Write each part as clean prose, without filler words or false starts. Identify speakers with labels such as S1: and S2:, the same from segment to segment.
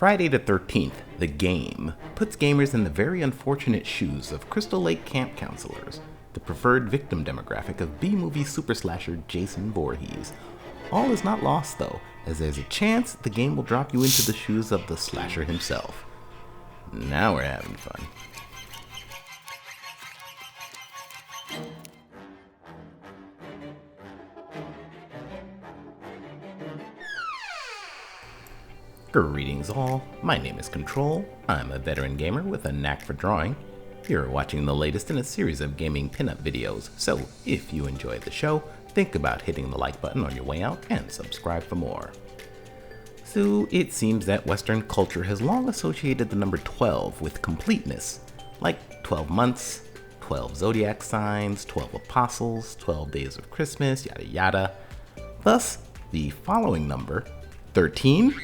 S1: Friday the 13th, the game, puts gamers in the very unfortunate shoes of Crystal Lake camp counselors, the preferred victim demographic of B-movie super slasher Jason Voorhees. All is not lost though, as there's a chance the game will drop you into the shoes of the slasher himself. Now we're having fun. Greetings all, my name is Kontrol. I'm a veteran gamer with a knack for drawing. You're watching the latest in a series of gaming pinup videos, so if you enjoyed the show, think about hitting the like button on your way out and subscribe for more. So it seems that Western culture has long associated the number 12 with completeness, like 12 months, 12 zodiac signs, 12 apostles, 12 days of Christmas, yada yada. Thus, the following number, 13,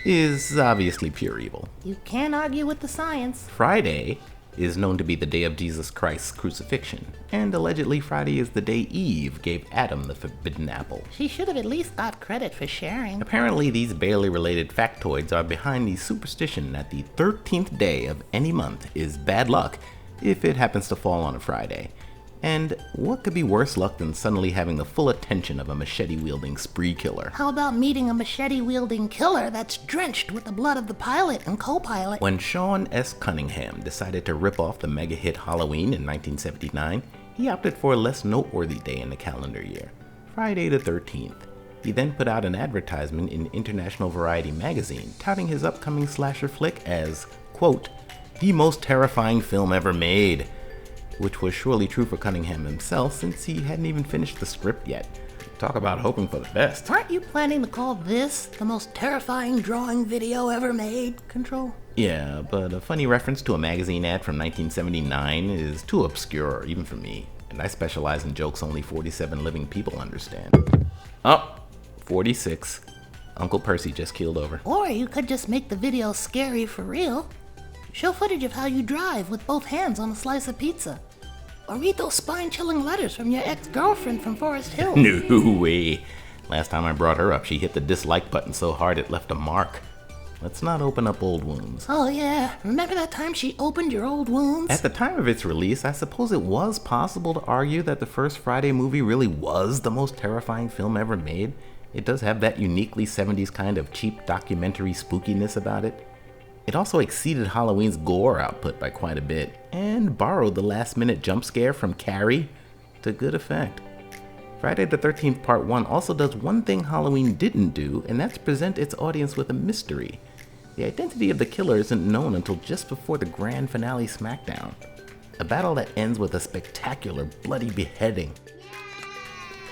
S1: is obviously pure evil.
S2: You can't argue with the science.
S1: Friday is known to be the day of Jesus Christ's crucifixion, and allegedly Friday is the day Eve gave Adam the forbidden apple.
S2: She should have at least got credit for sharing.
S1: Apparently these barely related factoids are behind the superstition that the 13th day of any month is bad luck if it happens to fall on a Friday. And what could be worse luck than suddenly having the full attention of a machete-wielding spree killer?
S2: How about meeting a machete-wielding killer that's drenched with the blood of the pilot and co-pilot?
S1: When Sean S. Cunningham decided to rip off the mega-hit Halloween in 1979, he opted for a less noteworthy day in the calendar year, Friday the 13th. He then put out an advertisement in International Variety magazine touting his upcoming slasher flick as, quote, the most terrifying film ever made, which was surely true for Cunningham himself since he hadn't even finished the script yet. Talk about hoping for the best.
S2: Aren't you planning to call this the most terrifying drawing video ever made, Kontrol?
S1: Yeah, but a funny reference to a magazine ad from 1979 is too obscure even for me, and I specialize in jokes only 47 living people understand. Oh, 46. Uncle Percy just keeled over.
S2: Or you could just make the video scary for real. Show footage of how you drive with both hands on a slice of pizza. Or read those spine-chilling letters from your ex-girlfriend from Forest Hill.
S1: No way. Last time I brought her up, she hit the dislike button so hard it left a mark. Let's not open up old wounds.
S2: Oh yeah, remember that time she opened your old wounds?
S1: At the time of its release, I suppose it was possible to argue that the first Friday movie really was the most terrifying film ever made. It does have that uniquely 70s kind of cheap documentary spookiness about it. It also exceeded Halloween's gore output by quite a bit, and borrowed the last-minute jump scare from Carrie to good effect. Friday the 13th Part 1 also does one thing Halloween didn't do, and that's present its audience with a mystery. The identity of the killer isn't known until just before the grand finale smackdown, a battle that ends with a spectacular bloody beheading.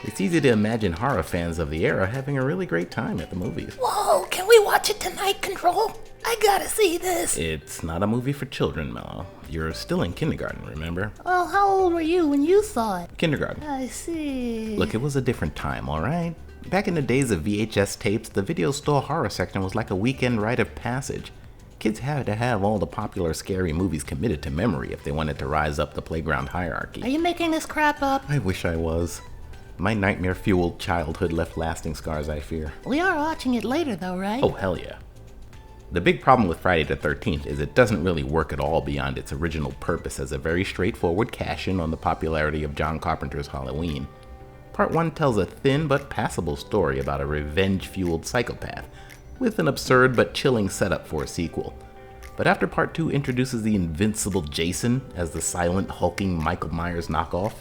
S1: It's easy to imagine horror fans of the era having a really great time at the movies.
S2: Whoa, can we watch it tonight, Kontrol? I gotta see this.
S1: It's not a movie for children, Mello. You're still in kindergarten, remember?
S2: Well, how old were you when you saw it?
S1: Kindergarten.
S2: I see.
S1: Look, it was a different time, alright? Back in the days of VHS tapes, the video store horror section was like a weekend rite of passage. Kids had to have all the popular scary movies committed to memory if they wanted to rise up the playground hierarchy.
S2: Are you making this crap up?
S1: I wish I was. My nightmare-fueled childhood left lasting scars, I fear.
S2: We are watching it later though, right?
S1: Oh, hell yeah. The big problem with Friday the 13th is it doesn't really work at all beyond its original purpose as a very straightforward cash-in on the popularity of John Carpenter's Halloween. Part 1 tells a thin but passable story about a revenge-fueled psychopath, with an absurd but chilling setup for a sequel. But after Part 2 introduces the invincible Jason as the silent, hulking Michael Myers knockoff,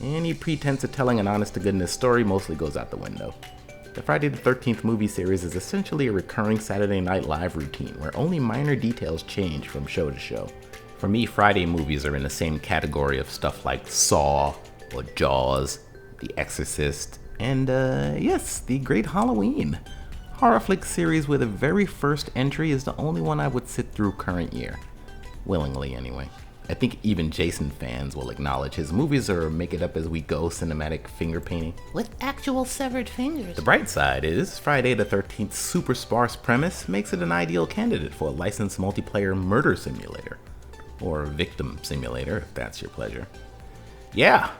S1: any pretense of telling an honest-to-goodness story mostly goes out the window. The Friday the 13th movie series is essentially a recurring Saturday Night Live routine where only minor details change from show to show. For me, Friday movies are in the same category of stuff like Saw, or Jaws, The Exorcist, and yes, The Great Halloween. Horror flick series where the very first entry is the only one I would sit through current year. Willingly, anyway. I think even Jason fans will acknowledge his movies are make-it-up-as-we-go cinematic finger painting.
S2: With actual severed fingers.
S1: The bright side is, Friday the 13th's super sparse premise makes it an ideal candidate for a licensed multiplayer murder simulator. Or victim simulator, if that's your pleasure. Yeah!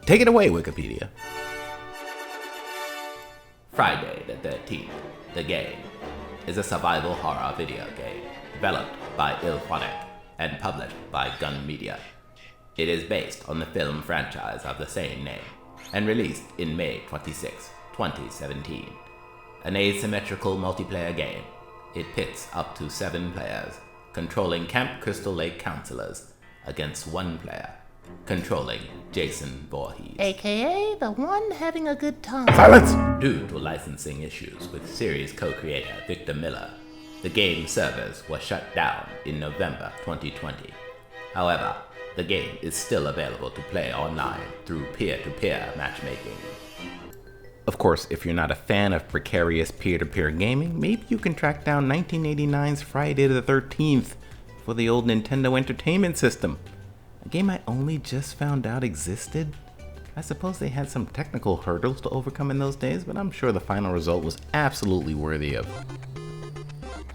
S1: Take it away, Wikipedia. Friday the 13th, the game. is a survival horror video game developed by Ilphonic and published by Gun Media. It is based on the film franchise of the same name and released in May 26, 2017. An asymmetrical multiplayer game, it pits up to 7 players controlling Camp Crystal Lake counselors against 1 player controlling Jason Voorhees,
S2: AKA the one having a good time.
S1: Silence! Due to licensing issues with series co-creator Victor Miller, the game's servers were shut down in November 2020. However, the game is still available to play online through peer-to-peer matchmaking. Of course, if you're not a fan of precarious peer-to-peer gaming, maybe you can track down 1989's Friday the 13th for the old Nintendo Entertainment System. A game I only just found out existed. I suppose they had some technical hurdles to overcome in those days, but I'm sure the final result was absolutely worthy of.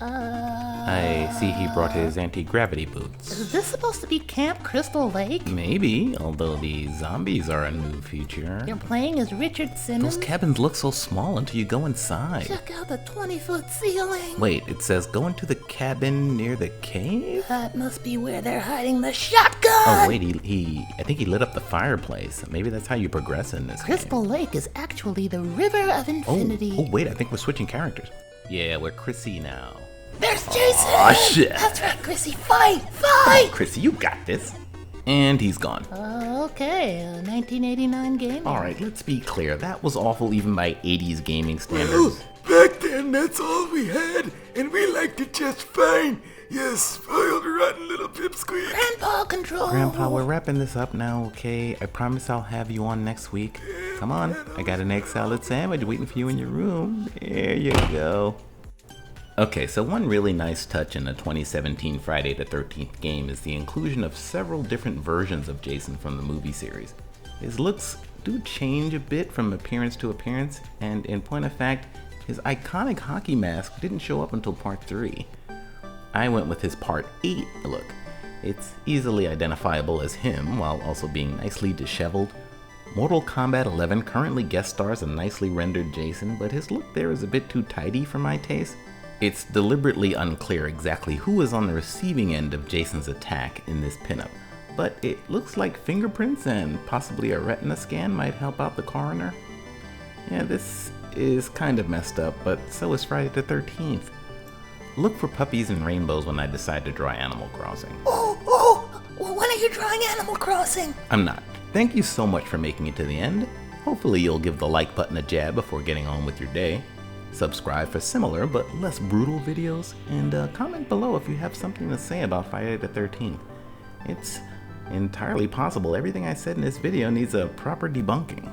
S1: I see he brought his anti-gravity boots.
S2: Is this supposed to be Camp Crystal Lake?
S1: Maybe, although the zombies are a new feature.
S2: You're playing as Richard Simmons?
S1: Those cabins look so small until you go inside.
S2: Check out the 20-foot ceiling.
S1: Wait, it says go into the cabin near the cave?
S2: That must be where they're hiding the shotgun!
S1: Oh wait, I think he lit up the fireplace. Maybe that's how you progress in this
S2: Crystal
S1: game.
S2: Lake is actually the River of Infinity.
S1: Oh wait, I think we're switching characters. Yeah, we're Chrissy now.
S2: There's Jason!
S1: Aw, shit!
S2: That's right, Chrissy, fight! Fight!
S1: Chrissy, you got this. And he's gone.
S2: Okay, a 1989 game.
S1: Alright, let's be clear. That was awful even by 80s gaming standards.
S3: Back then, that's all we had, and we liked it just fine. You spoiled, rotten little pipsqueak.
S2: Grandpa Control!
S1: Grandpa, we're wrapping this up now, okay? I promise I'll have you on next week. Come on, I got an egg salad sandwich waiting for you in your room. There you go. Okay, so one really nice touch in a 2017 Friday the 13th game is the inclusion of several different versions of Jason from the movie series. His looks do change a bit from appearance to appearance, and in point of fact, his iconic hockey mask didn't show up until part 3. I went with his part 8 look. It's easily identifiable as him while also being nicely disheveled. Mortal Kombat 11 currently guest stars a nicely rendered Jason, but his look there is a bit too tidy for my taste. It's deliberately unclear exactly who is on the receiving end of Jason's attack in this pinup, but it looks like fingerprints and possibly a retina scan might help out the coroner. Yeah, this is kind of messed up, but so is Friday the 13th. Look for puppies and rainbows when I decide to draw Animal Crossing.
S2: Oh, well, when are you drawing Animal Crossing?
S1: I'm not. Thank you so much for making it to the end. Hopefully you'll give the like button a jab before getting on with your day. Subscribe for similar but less brutal videos, and comment below if you have something to say about Friday the 13th. It's entirely possible everything I said in this video needs a proper debunking.